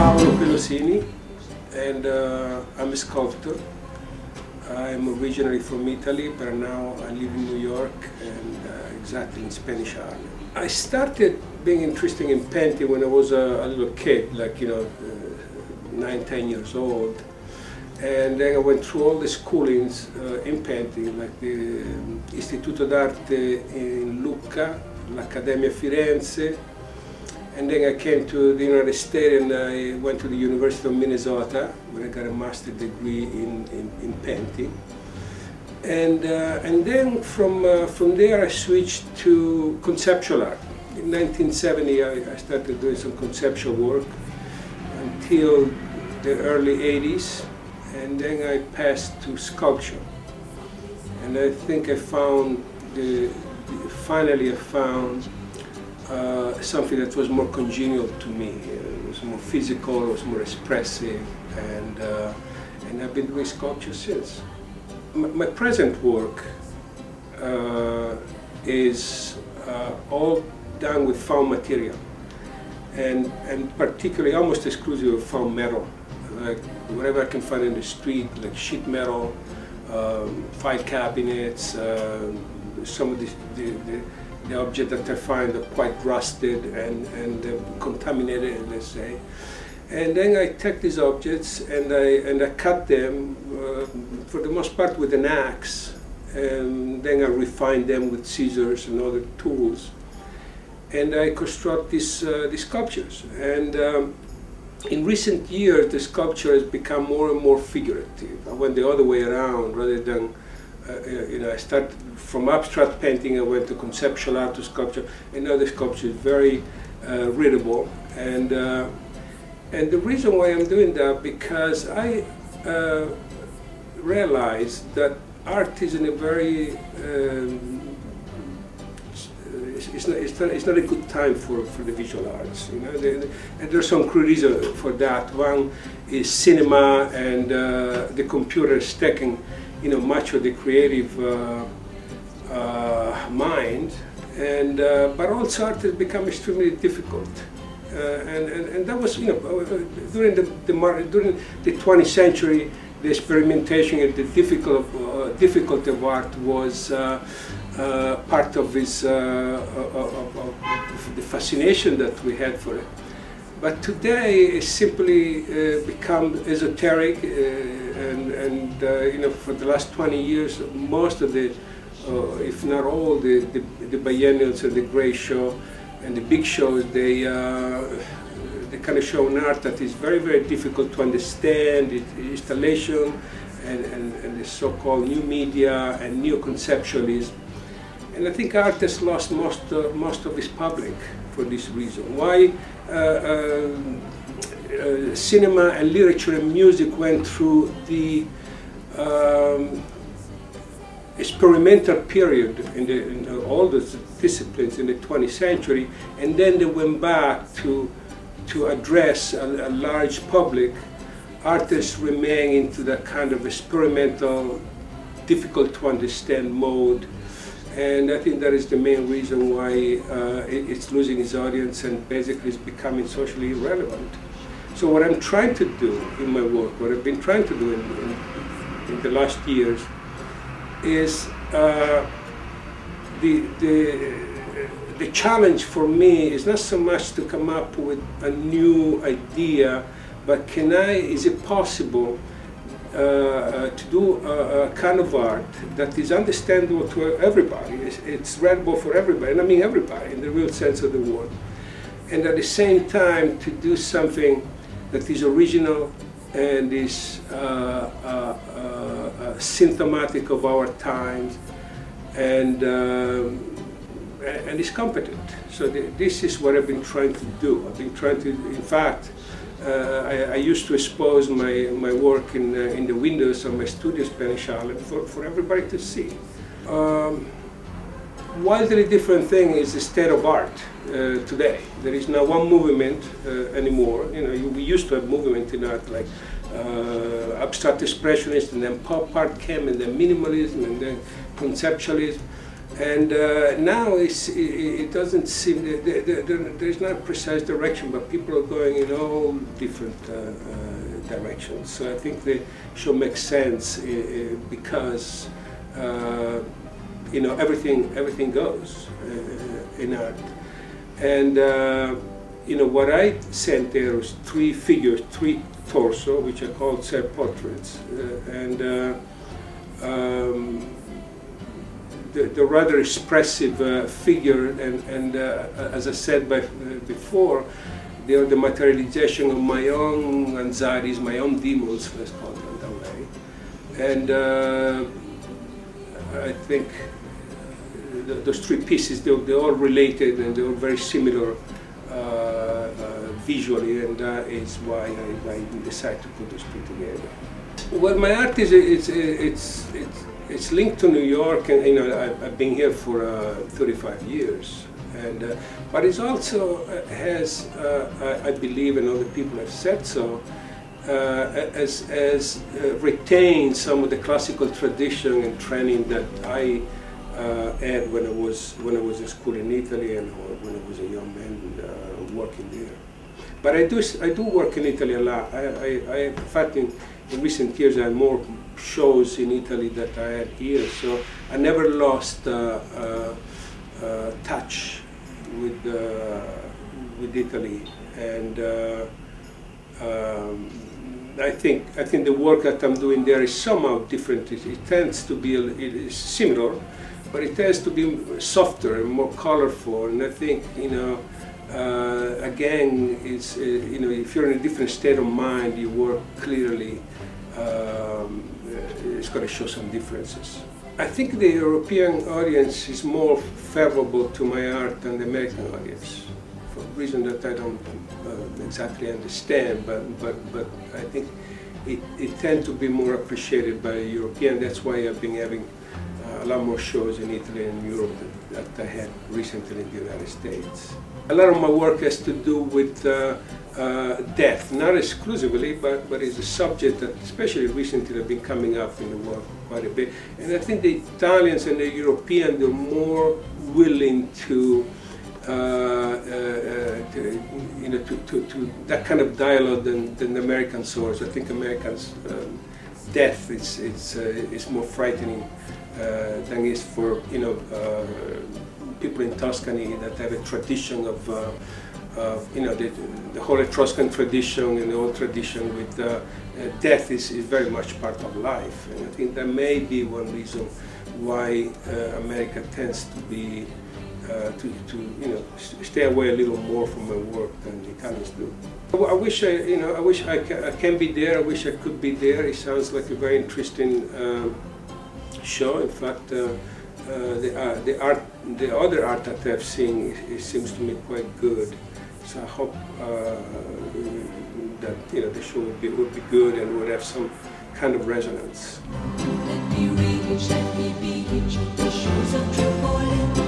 Paolo Pelosini, and I'm a sculptor. I'm originally from Italy, but now I live in New York and exactly in Spanish Harlem. I started being interested in painting when I was a little kid, like 9, 10 years old. And then I went through all the schoolings in painting, like the Istituto d'Arte in Lucca, l'Accademia Firenze. And then I came to the United States and I went to the University of Minnesota, where I got a master's degree in painting. And then from there I switched to conceptual art. In 1970 I started doing some conceptual work until the early 80s. And then I passed to sculpture. And I think I found, finally I found something that was more congenial to me. It was more physical, it was more expressive, and I've been doing sculpture since. My present work is all done with found material, and particularly almost exclusively with found metal, like whatever I can find in the street, like sheet metal, file cabinets, some of the objects that I find are quite rusted and contaminated, let's say. And then I take these objects and I cut them, for the most part with an axe, and then I refine them with scissors and other tools. And I construct these sculptures. And in recent years, the sculpture has become more and more figurative. I went the other way around, rather than I started from abstract painting, I went to conceptual art to sculpture, and now the sculpture is very readable. And the reason why I'm doing that, because I realized that art is in a very it's not a good time for the visual arts. And there's some clear reason for that. One is cinema, and the computer is taking much of the creative mind, and but also art has become extremely difficult, and that was during the 20th century, the experimentation and the difficulty of art was part of this of the fascination that we had for it. But today it's simply become esoteric, and for the last 20 years, most of the, if not all, the biennials and the great show and the big shows, they kind of show an art that is very, very difficult to understand, the installation and the so-called new media and neo-conceptualism. And I think art has lost most of its public for this reason. Why cinema and literature and music went through the experimental period in all the disciplines in the 20th century, and then they went back to address a large public. Artists remain into that kind of experimental, difficult to understand mode. And I think that is the main reason why it's losing its audience and basically it's becoming socially irrelevant. So what I'm trying to do in my work, what I've been trying to do in the last years, is the challenge for me is not so much to come up with a new idea, but is it possible to do a kind of art that is understandable to everybody, it's readable for everybody, and I mean everybody in the real sense of the word, and at the same time to do something that is original and is symptomatic of our times, and is competent. So this is what I've been trying to do. I've been trying to, in fact, I used to expose my work in the windows of my studio Spanish Harlem for everybody to see. Wildly different thing is the state of art today. There is not one movement anymore. We used to have movement in art like abstract expressionist, and then pop art came, and then minimalism, and then conceptualism. And now it doesn't seem, there's not a precise direction, but people are going in all different directions. So I think the show makes sense because you know, everything goes in art. And you know, what I sent there was 3 figures, 3 torso, which are called self-portraits, the rather expressive figure, and as I said before, they are the materialization of my own anxieties, my own demons, let's call them that way. And I think those 3 pieces, they're all related and they're very similar visually, and that is why I decided to put those 3 together. Well, my art it's linked to New York, and you know, I've been here for 35 years, and but it also has, I believe, and other people have said so, as retained some of the classical tradition and training that I had when I was in school in Italy and when I was a young man working there. But I do work in Italy a lot. In fact, in recent years I had more shows in Italy than I had here, so I never lost touch with Italy, and I think the work that I'm doing there is somehow different. It tends to be similar, but it tends to be softer and more colorful. And I think, you know, again, it's you know, if you're in a different state of mind, you work clearly. It's going to show some differences. I think the European audience is more favorable to my art than the American audience, for a reason that I don't exactly understand, but I think it tends to be more appreciated by Europeans. That's why I've been having a lot more shows in Italy and Europe that I had recently in the United States. A lot of my work has to do with death, not exclusively, but it's a subject that, especially recently, have been coming up in the world quite a bit. And I think the Italians and the Europeans are more willing to you know, to that kind of dialogue than the Americans are. So I think Americans' death is more frightening than it is for, you know, people in Tuscany that have a tradition of you know, the whole Etruscan tradition and the old tradition with death is very much part of life. And I think that may be one reason why America tends to be to you know, stay away a little more from my work than the Italians do. I wish I can be there. I wish I could be there. It sounds like a very interesting show. In fact, the other art that I've seen, it seems to me quite good. So I hope that, you know, the show would be good and would have some kind of resonance. Let me reach, let me be, the shores of Tripoli.